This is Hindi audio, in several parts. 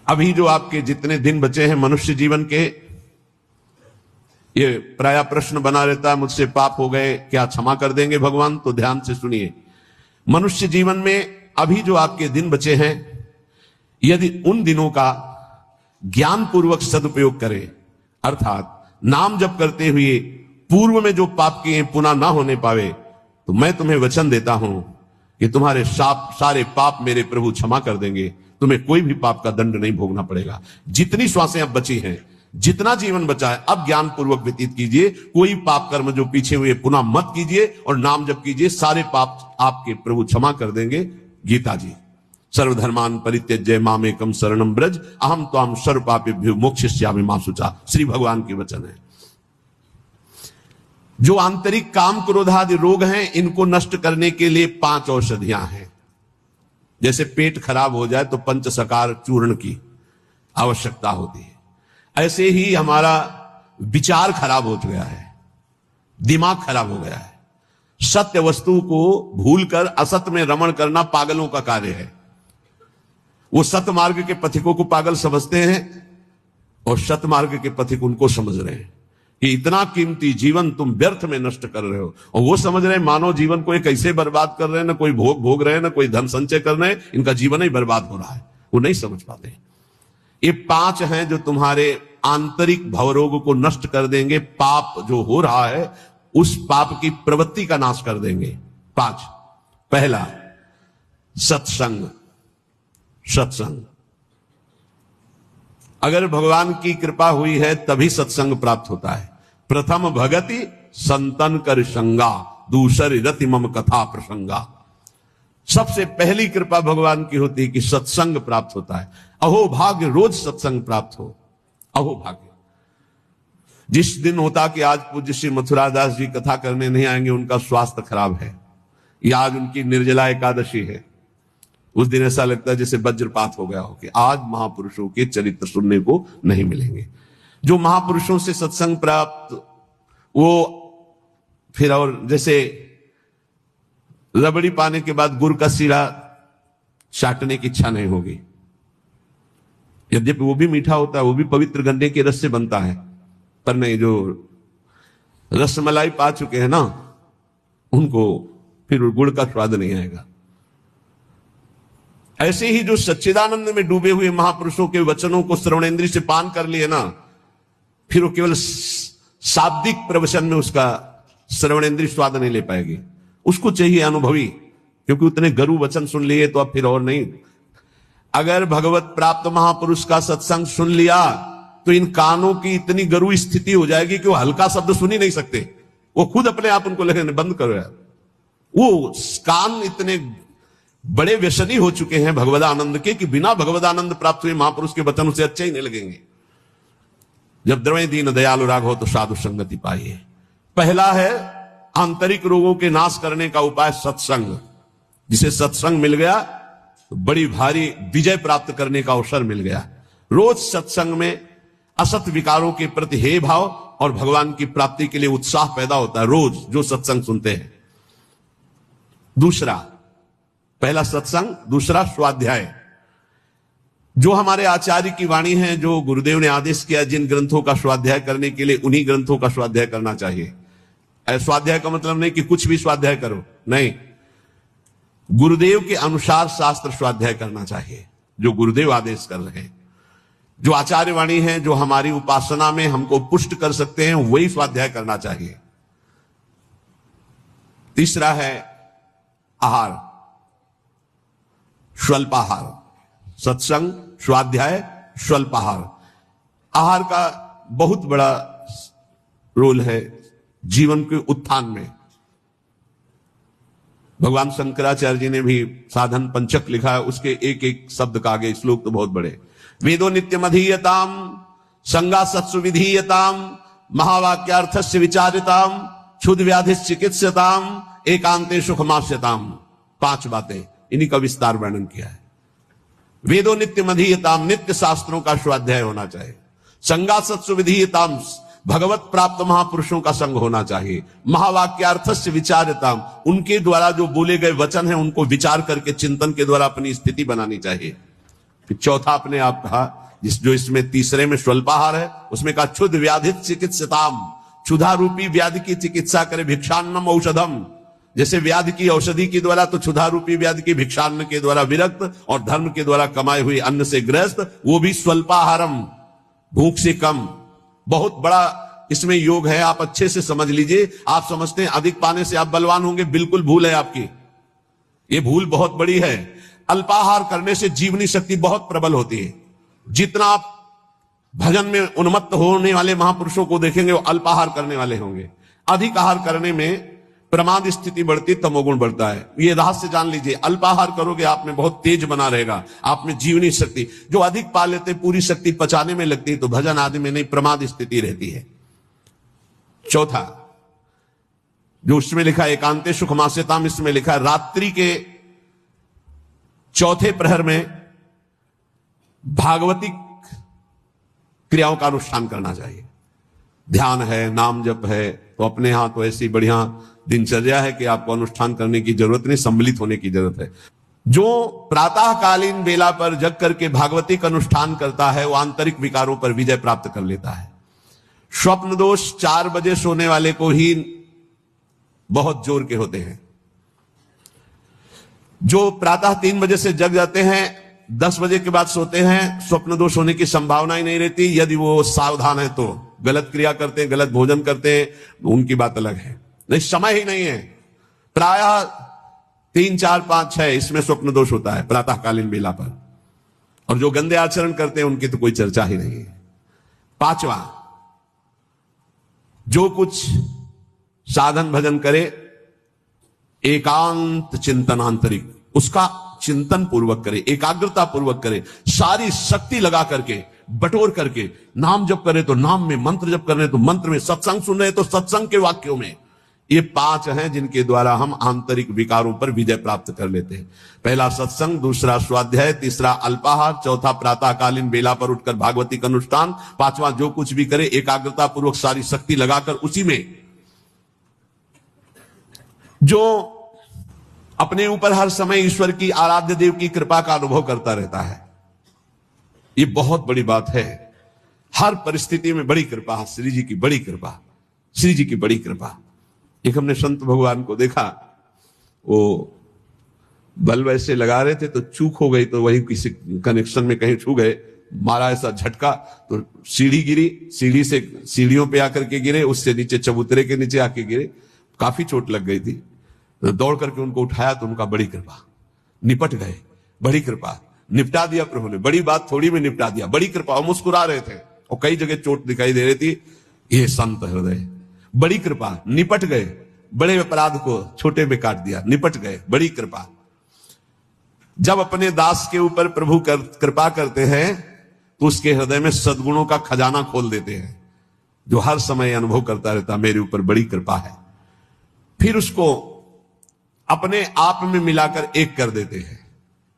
अभी जो आपके जितने दिन बचे हैं मनुष्य जीवन के, ये प्राय प्रश्न बना रहता है, मुझसे पाप हो गए, क्या क्षमा कर देंगे भगवान? तो ध्यान से सुनिए, मनुष्य जीवन में अभी जो आपके दिन बचे हैं, यदि उन दिनों का ज्ञान पूर्वक सदुपयोग करें, अर्थात नाम जप करते हुए पूर्व में जो पाप किए पुनः ना होने पावे, तो मैं तुम्हें वचन देता हूं कि तुम्हारे सारे पाप मेरे प्रभु क्षमा कर देंगे। तुम्हें कोई भी पाप का दंड नहीं भोगना पड़ेगा। जितनी श्वासें अब बची हैं, जितना जीवन बचा है, अब ज्ञान पूर्वक व्यतीत कीजिए। कोई पाप कर्म जो पीछे हुए पुनः मत कीजिए और नाम जप कीजिए, सारे पाप आपके प्रभु क्षमा कर देंगे। गीता जी, सर्वधर्मान परित्यज्य मामेकम शरणम ब्रज अहम त्वाम सर्व पापेभ्यो मोक्षयिष्यामि मा शुचा। श्री भगवान के वचन है। जो आंतरिक काम क्रोधादि रोग हैं, इनको नष्ट करने के लिए 5 औषधियां हैं। जैसे पेट खराब हो जाए तो पंचसकार चूर्ण की आवश्यकता होती है, ऐसे ही हमारा विचार खराब हो गया है, दिमाग खराब हो गया है। सत्य वस्तु को भूलकर असत में रमण करना पागलों का कार्य है। वो सत मार्ग के पथिकों को पागल समझते हैं और सत मार्ग के पथिक उनको समझ रहे हैं कि इतना कीमती जीवन तुम व्यर्थ में नष्ट कर रहे हो। और वो समझ रहे हैं मानव जीवन को ये कैसे बर्बाद कर रहे हैं, ना कोई भोग भोग रहे हैं, ना कोई धन संचय कर रहे हैं, इनका जीवन ही बर्बाद हो रहा है। वो नहीं समझ पाते। ये 5 हैं जो तुम्हारे आंतरिक भवरोग को नष्ट कर देंगे। पाप जो हो रहा है उस पाप की प्रवृत्ति का नाश कर देंगे। 5, पहला सत्संग। सत्संग, अगर भगवान की कृपा हुई है तभी सत्संग प्राप्त होता है। प्रथम भगति संतन कर संगा, दूसरी रति मम कथा प्रसंगा। सबसे पहली कृपा भगवान की होती है कि सत्संग प्राप्त होता है। अहो भाग्य रोज सत्संग प्राप्त हो। अहो भाग्य। जिस दिन होता कि आज पूज्य श्री मथुरादास जी कथा करने नहीं आएंगे, उनका स्वास्थ्य खराब है, या आज उनकी निर्जला एकादशी है, उस दिन ऐसा लगता है जैसे वज्रपात हो गया हो कि आज महापुरुषों के चरित्र सुनने को नहीं मिलेंगे। जो महापुरुषों से सत्संग प्राप्त, वो फिर और जैसे रबड़ी पाने के बाद गुड़ का सीरा चाटने की इच्छा नहीं होगी। यद्यपि वो भी मीठा होता है, वो भी पवित्र गन्ने के रस से बनता है, पर नहीं, जो रसमलाई पा चुके हैं ना, उनको फिर गुड़ का स्वाद नहीं आएगा। ऐसे ही जो सच्चिदानंद में डूबे हुए महापुरुषों के वचनों को श्रवणेन्द्रिय से पान कर लिए ना, फिर वो केवल शाब्दिक प्रवचन में उसका श्रवणेन्द्रिय स्वाद नहीं ले पाएगी। उसको चाहिए अनुभवी, क्योंकि उतने गरु वचन सुन लिए तो अब फिर और नहीं। अगर भगवत प्राप्त महापुरुष का सत्संग सुन लिया तो इन कानों की इतनी गरु स्थिति हो जाएगी कि वो हल्का शब्द सुन ही नहीं सकते। वो खुद अपने आप उनको लगने बंद करो यार। वो कान इतने बड़े व्यसनी हो चुके हैं भगवदानंद के कि बिना भगवदानंद प्राप्त हुए महापुरुष के वचन उसे अच्छे ही नहीं लगेंगे। जब द्रवे दीन दयालु राघव तो साधु संगति पाइए। पहला है आंतरिक रोगों के नाश करने का उपाय सत्संग। जिसे सत्संग मिल गया तो बड़ी भारी विजय प्राप्त करने का अवसर मिल गया। रोज सत्संग में असत विकारों के प्रति हे भाव और भगवान की प्राप्ति के लिए उत्साह पैदा होता है, रोज जो सत्संग सुनते हैं। दूसरा, पहला सत्संग, दूसरा स्वाध्याय। जो हमारे आचार्य की वाणी है, जो गुरुदेव ने आदेश किया, जिन ग्रंथों का स्वाध्याय करने के लिए उन्हीं ग्रंथों का स्वाध्याय करना चाहिए। स्वाध्याय का मतलब नहीं कि कुछ भी स्वाध्याय करो, नहीं, गुरुदेव के अनुसार शास्त्र स्वाध्याय करना चाहिए, जो गुरुदेव आदेश कर रहे हैं। जो आचार्य वाणी है, जो हमारी उपासना में हमको पुष्ट कर सकते हैं, वही स्वाध्याय करना चाहिए। तीसरा है आहार, स्वल्पाहार। सत्संग, स्वाध्याय, स्वल्पाहार। आहार का बहुत बड़ा रोल है जीवन के उत्थान में। भगवान शंकराचार्य जी ने भी साधन पंचक लिखा है, उसके एक एक शब्द का आगे श्लोक तो बहुत बड़े। वेदो नित्यमधीयताम संगा सत्सु विधीयताम महावाक्यार्थस्य विचारिताम क्षुद्र व्याधि चिकित्सताम एकांते सुखमास्यताम। 5 बातें, इन्हीं का विस्तार वर्णन किया है। वेदो नित्यमधीयताम, नित्य शास्त्रों का स्वाध्याय होना चाहिए। संगा सत्सु विधीयताम, भगवत प्राप्त महापुरुषों का संग होना चाहिए। महावाक्यार्थस्य विचारिताम, उनके द्वारा जो बोले गए वचन हैं उनको विचार करके चिंतन के द्वारा अपनी स्थिति बनानी चाहिए। फिर चौथा अपने आप कहा, जो इसमें तीसरे में स्वल्पाहार है, उसमें कहा क्षुध व्याधि चिकित्सताम, क्षुधा रूपी व्याधि की चिकित्सा करे, भिक्षान्नम औषधम। जैसे व्याधि की औषधि के द्वारा, तो क्षुधा रूपी व्याधि की भिक्षान्न के द्वारा विरक्त और धर्म के द्वारा कमाए हुए अन्न से ग्रस्त, वो भी स्वल्पाहारम, भूख से कम। बहुत बड़ा इसमें योग है, आप अच्छे से समझ लीजिए। आप समझते हैं अधिक पाने से आप बलवान होंगे, बिल्कुल भूल है आपकी, ये भूल बहुत बड़ी है। अल्पाहार करने से जीवनी शक्ति बहुत प्रबल होती है। जितना आप भजन में उन्मत्त होने वाले महापुरुषों को देखेंगे, वो अल्पाहार करने वाले होंगे। अधिक आहार करने में प्रमाद स्थिति बढ़ती, तमोगुण बढ़ता है। ये रहस्य जान लीजिए। अल्पाहार करोगे आप में बहुत तेज बना रहेगा, आप में जीवनी शक्ति। जो अधिक पा लेते पूरी शक्ति पचाने में लगती है, तो भजन आदि में नहीं, प्रमाद स्थिति रहती है। चौथा जो उसमें लिखा एकांते सुख मास्यताम, इसमें लिखा है रात्रि के चौथे प्रहर में भागवती क्रियाओं का अनुष्ठान करना चाहिए। ध्यान है, नाम जप है, तो अपने यहां तो ऐसी बढ़िया दिनचर्या है कि आपको अनुष्ठान करने की जरूरत नहीं, सम्मिलित होने की जरूरत है। जो प्रातःकालीन बेला पर जग करके भागवती का अनुष्ठान करता है, वो आंतरिक विकारों पर विजय प्राप्त कर लेता है। स्वप्न दोष 4 बजे सोने वाले को ही बहुत जोर के होते हैं। जो प्रातः 3 बजे से जग जाते हैं, 10 बजे के बाद सोते हैं, स्वप्न दोष होने की संभावना ही नहीं रहती। यदि वो सावधान है तो गलत क्रिया करते हैं, गलत भोजन करते हैं, उनकी बात अलग है। नहीं, समय ही नहीं है। प्रायः 3, 4, 5, 6 इसमें स्वप्न दोष होता है प्रातःकालीन बेला पर। और जो गंदे आचरण करते हैं उनकी तो कोई चर्चा ही नहीं है। 5वां, जो कुछ साधन भजन करे, एकांत चिंतन आंतरिक, उसका चिंतन पूर्वक करे, एकाग्रता पूर्वक करे, सारी शक्ति लगा करके, बटोर करके। नाम जप करे तो नाम में, मंत्र जप कर रहे तो मंत्र में, सत्संग सुन रहे तो सत्संग के वाक्यों में। ये 5 हैं जिनके द्वारा हम आंतरिक विकारों पर विजय प्राप्त कर लेते हैं। पहला सत्संग, दूसरा स्वाध्याय, तीसरा अल्पाहार, चौथा प्रातःकालीन बेला पर उठकर भागवती का अनुष्ठान, 5वां जो कुछ भी करे एकाग्रता पूर्वक सारी शक्ति लगाकर उसी में। जो अपने ऊपर हर समय ईश्वर की, आराध्य देव की कृपा का अनुभव करता रहता है, ये बहुत बड़ी बात है। हर परिस्थिति में बड़ी कृपा, श्री जी की बड़ी कृपा, श्री जी की बड़ी कृपा। एक हमने संत भगवान को देखा, वो बल्ब ऐसे लगा रहे थे तो चूक हो गई, तो वही किसी कनेक्शन में कहीं छू गए, मारा ऐसा झटका तो सीढ़ी गिरी, सीढ़ी से सीढ़ियों पे आकर के गिरे, उससे नीचे चबूतरे के नीचे आके गिरे, काफी चोट लग गई थी। तो दौड़ करके उनको उठाया तो उनका बड़ी कृपा, निपट गए, बड़ी कृपा, निपटा दिया प्रभु ने। बड़ी बात थोड़ी में निपटा दिया, बड़ी कृपा। मुस्कुरा रहे थे और कई जगह चोट दिखाई दे रही थी। ये संत हृदय, बड़ी कृपा, निपट गए। बड़े अपराध को छोटे में काट दिया, निपट गए, बड़ी कृपा। जब अपने दास के ऊपर प्रभु कृपा करते हैं तो उसके हृदय में सद्गुणों का खजाना खोल देते हैं, जो हर समय अनुभव करता रहता मेरे ऊपर बड़ी कृपा है। फिर उसको अपने आप में मिलाकर एक कर देते हैं,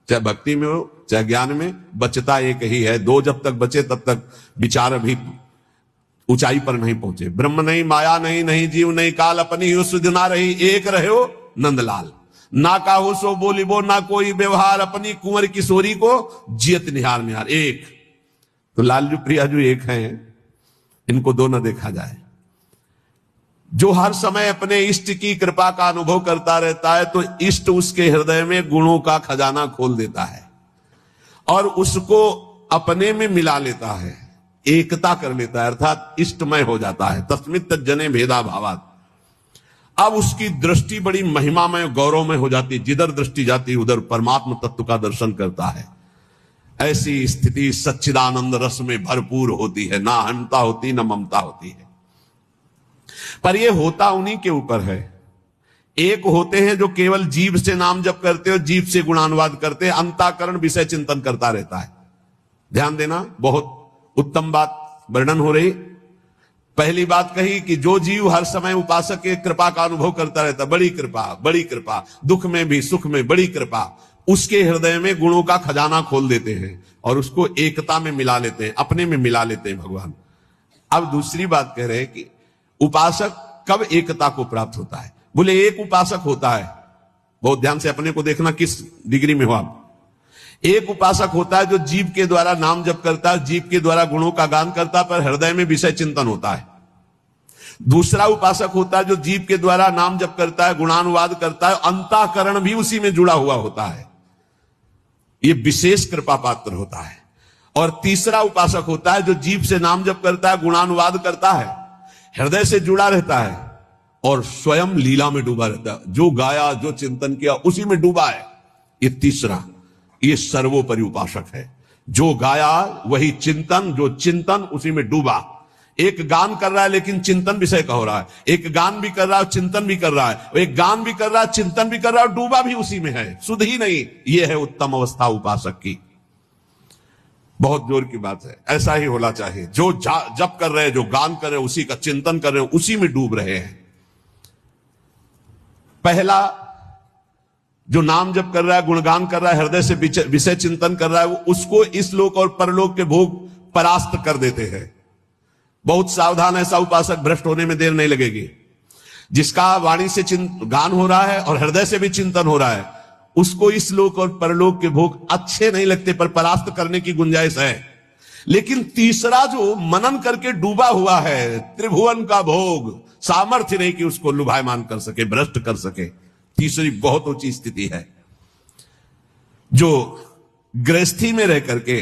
चाहे भक्ति में हो चाहे ज्ञान में, बचता एक ही है। 2 जब तक बचे तब तक विचार अभी ऊंचाई पर नहीं पहुंचे। ब्रह्म नहीं, माया नहीं, नहीं जीव नहीं काल, अपनी ही सुध ना रही, एक रहे हो नंदलाल। ना काहू सो बोलिबो, ना कोई व्यवहार, अपनी कुंवर किशोरी को जियत निहार निहार। एक तो लालजू प्रियाजू एक हैं, इनको दो न देखा जाए। जो हर समय अपने इष्ट की कृपा का अनुभव करता रहता है, तो इष्ट उसके हृदय में गुणों का खजाना खोल देता है और उसको अपने में मिला लेता है, एकता कर लेता है, अर्थात इष्टमय हो जाता है। तस्मित जने भेदा भावात। अब उसकी दृष्टि बड़ी महिमामय, गौरवमय हो जाती, जिधर दृष्टि जाती उधर परमात्मा तत्व का दर्शन करता है। ऐसी स्थिति सच्चिदानंद रस में भरपूर होती है, ना अहंता होती न ममता होती है। पर यह होता उन्हीं के ऊपर है। एक होते हैं जो केवल जीव से नाम जप करते हो, जीव से गुणानुवाद करते हैं, अंतःकरण विषय चिंतन करता रहता है। ध्यान देना, बहुत उत्तम बात वर्णन हो रही। पहली बात कही कि जो जीव हर समय उपासक के कृपा का अनुभव करता रहता, बड़ी कृपा, बड़ी कृपा, दुख में भी सुख में बड़ी कृपा, उसके हृदय में गुणों का खजाना खोल देते हैं और उसको एकता में मिला लेते हैं, अपने में मिला लेते हैं भगवान। अब दूसरी बात कह रहे हैं कि उपासक कब एकता को प्राप्त होता है। बोले एक उपासक होता है, बहुत ध्यान से अपने को देखना किस डिग्री में हो आप। एक उपासक होता है जो जीव के द्वारा नाम जप करता है, जीव के द्वारा गुणों का गान करता है, पर हृदय में विषय चिंतन होता है। दूसरा उपासक होता है जो जीव के द्वारा नाम जप करता है, गुणानुवाद करता है, अंतःकरण भी उसी में जुड़ा हुआ होता है, ये विशेष कृपा पात्र होता है। और तीसरा उपासक होता है जो जीव से नाम जप करता है, गुणानुवाद करता है, हृदय से जुड़ा रहता है और स्वयं लीला में डूबा रहता है, जो गाया जो चिंतन किया उसी में डूबा है। ये तीसरा, ये सर्वोपरि उपासक है, जो गाया वही चिंतन, जो चिंतन उसी में डूबा। एक गान कर रहा है लेकिन चिंतन विषय का हो रहा है, एक गान भी कर रहा है चिंतन भी कर रहा है, एक गान भी कर रहा है चिंतन भी कर रहा है, डूबा भी उसी में है, सुध ही नहीं। यह है उत्तम अवस्था उपासक की। बहुत जोर की बात है, ऐसा ही होना चाहिए। जो जप कर रहे हैं, जो गान कर रहे हैं, उसी का चिंतन कर रहे हैं, उसी में डूब रहे हैं। पहला जो नाम जप कर रहा है, गुणगान कर रहा है, हृदय से विषय चिंतन कर रहा है, वो उसको इस लोक और परलोक के भोग परास्त कर देते हैं। बहुत सावधान, ऐसा उपासक भ्रष्ट होने में देर नहीं लगेगी। जिसका वाणी से गान हो रहा है और हृदय से भी चिंतन हो रहा है, उसको इस लोक और परलोक के भोग अच्छे नहीं लगते, पर परास्त करने की गुंजाइश है। लेकिन तीसरा जो मनन करके डूबा हुआ है, त्रिभुवन का भोग, सामर्थ्य नहीं कि उसको लुभायमान कर सके, भ्रष्ट कर सके। तीसरी बहुत ऊंची स्थिति है, जो गृहस्थी में रह करके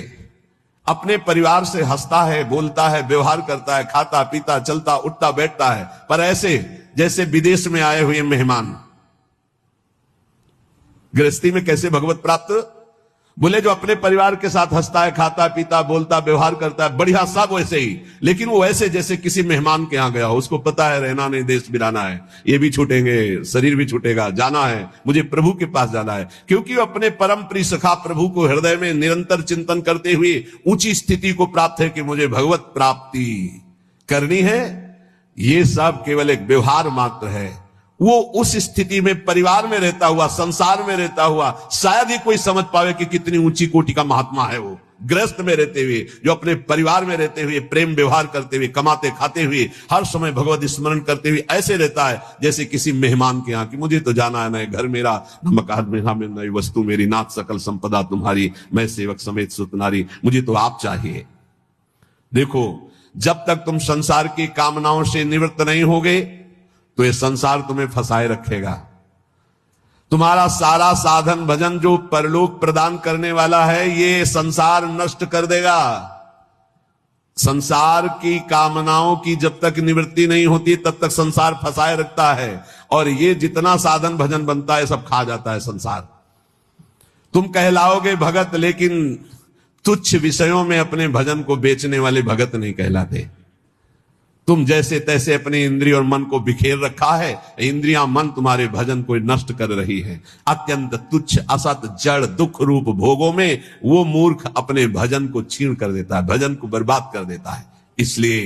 अपने परिवार से हंसता है, बोलता है, व्यवहार करता है, खाता पीता चलता उठता बैठता है, पर ऐसे जैसे विदेश में आए हुए मेहमान। गृहस्थी में कैसे भगवत प्राप्त? बोले जो अपने परिवार के साथ हंसता है, खाता पीता बोलता व्यवहार करता है, बढ़िया सब वैसे ही, लेकिन वो ऐसे जैसे किसी मेहमान के यहां गया हो। उसको पता है रहना नहीं, देश बिराना है, ये भी छूटेंगे, शरीर भी छूटेगा, जाना है, मुझे प्रभु के पास जाना है। क्योंकि वो अपने परम प्रिय सखा प्रभु को हृदय में निरंतर चिंतन करते हुए ऊंची स्थिति को प्राप्त है कि मुझे भगवत प्राप्ति करनी है। ये सब केवल एक व्यवहार मात्र है। वो उस स्थिति में परिवार में रहता हुआ, संसार में रहता हुआ शायद ही कोई समझ पावे कि कितनी ऊंची कोटि का महात्मा है वो। गृहस्थ में रहते हुए, जो अपने परिवार में रहते हुए, प्रेम व्यवहार करते हुए, कमाते खाते हुए, हर समय भगवत स्मरण करते हुए ऐसे रहता है जैसे किसी मेहमान के यहाँ कि मुझे तो जाना है, नए घर मेरा, मकान मेरा, में नई वस्तु मेरी, नाथ सकल संपदा तुम्हारी, मैं सेवक समेत सुत नारी, मुझे तो आप चाहिए। देखो, जब तक तुम संसार की कामनाओं से निवृत्त नहीं होगे तो ये संसार तुम्हें फंसाए रखेगा। तुम्हारा सारा साधन भजन जो परलोक प्रदान करने वाला है, ये संसार नष्ट कर देगा। संसार की कामनाओं की जब तक निवृत्ति नहीं होती तब तक संसार फंसाए रखता है, और ये जितना साधन भजन बनता है सब खा जाता है संसार। तुम कहलाओगे भगत, लेकिन तुच्छ विषयों में अपने भजन को बेचने वाले भगत नहीं कहलाते। तुम जैसे तैसे अपने इंद्रिय और मन को बिखेर रखा है, इंद्रियां मन तुम्हारे भजन को नष्ट कर रही है। अत्यंत तुच्छ असत जड़ दुख रूप भोगों में वो मूर्ख अपने भजन को छीन कर देता है, भजन को बर्बाद कर देता है। इसलिए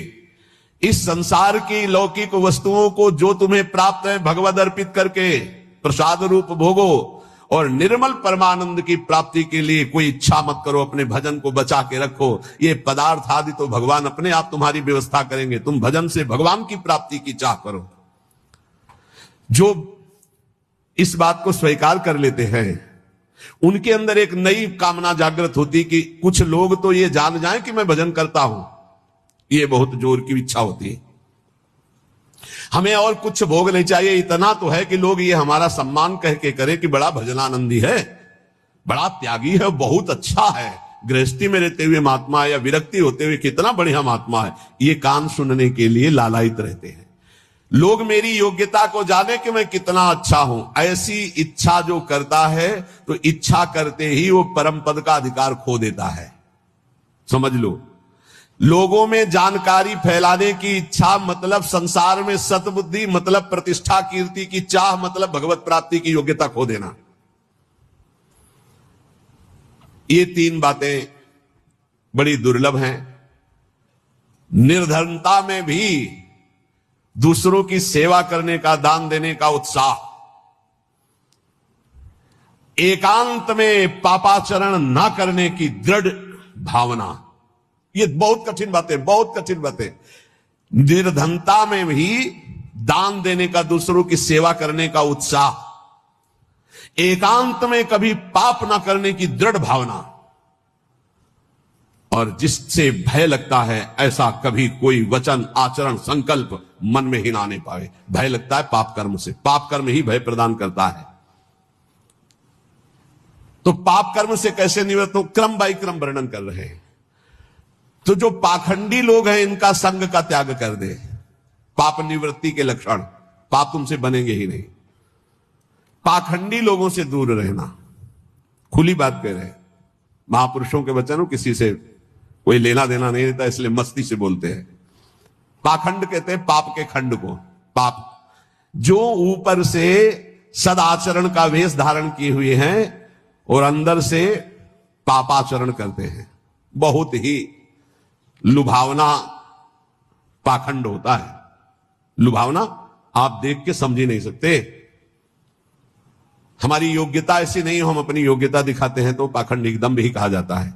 इस संसार की लौकिक वस्तुओं को जो तुम्हें प्राप्त है भगवद अर्पित करके प्रसाद रूप भोगो, और निर्मल परमानंद की प्राप्ति के लिए कोई इच्छा मत करो, अपने भजन को बचा के रखो। ये पदार्थ आदि तो भगवान अपने आप तुम्हारी व्यवस्था करेंगे, तुम भजन से भगवान की प्राप्ति की चाह करो। जो इस बात को स्वीकार कर लेते हैं उनके अंदर एक नई कामना जागृत होती कि कुछ लोग तो ये जान जाएं कि मैं भजन करता हूं, ये बहुत जोर की इच्छा होती है। हमें और कुछ भोग नहीं चाहिए, इतना तो है कि लोग ये हमारा सम्मान कह के करे कि बड़ा भजनानंदी है, बड़ा त्यागी है, बहुत अच्छा है, गृहस्थी में रहते हुए महात्मा है या विरक्ति होते हुए कितना बढ़िया महात्मा है। ये कान सुनने के लिए लालायित रहते हैं। लोग मेरी योग्यता को जाने कि मैं कितना अच्छा हूं, ऐसी इच्छा जो करता है तो इच्छा करते ही वो परम पद का अधिकार खो देता है। समझ लो, लोगों में जानकारी फैलाने की इच्छा मतलब संसार में सतबुद्धि, मतलब प्रतिष्ठा कीर्ति की चाह, मतलब भगवत प्राप्ति की योग्यता खो देना। ये तीन बातें बड़ी दुर्लभ हैं। निर्धनता में भी दूसरों की सेवा करने का, दान देने का उत्साह, एकांत में पापाचरण ना करने की दृढ़ भावना, ये बहुत कठिन बातें, बहुत कठिन बातें। निर्धनता में भी दान देने का, दूसरों की सेवा करने का उत्साह, एकांत में कभी पाप ना करने की दृढ़ भावना, और जिससे भय लगता है ऐसा कभी कोई वचन, आचरण, संकल्प मन में ही ना आने पाए। भय लगता है पाप कर्म से, पाप कर्म ही भय प्रदान करता है। तो पाप कर्म से कैसे निवृत्त हो, क्रम बाई क्रम वर्णन कर रहे हैं। तो जो पाखंडी लोग हैं इनका संग का त्याग कर दे। पाप निवृत्ति के लक्षण, पाप तुमसे बनेंगे ही नहीं। पाखंडी लोगों से दूर रहना, खुली बात कह रहे हैं। महापुरुषों के वचन, किसी से कोई लेना देना नहीं रहता, इसलिए मस्ती से बोलते हैं। पाखंड कहते हैं पाप के खंड को। पाप जो ऊपर से सदाचरण का वेश धारण किए हुए हैं और अंदर से पापाचरण करते हैं, बहुत ही लुभावना पाखंड होता है। लुभावना आप देख के समझ ही नहीं सकते। हमारी योग्यता ऐसी नहीं, हम अपनी योग्यता दिखाते हैं तो पाखंड एकदम भी कहा जाता है।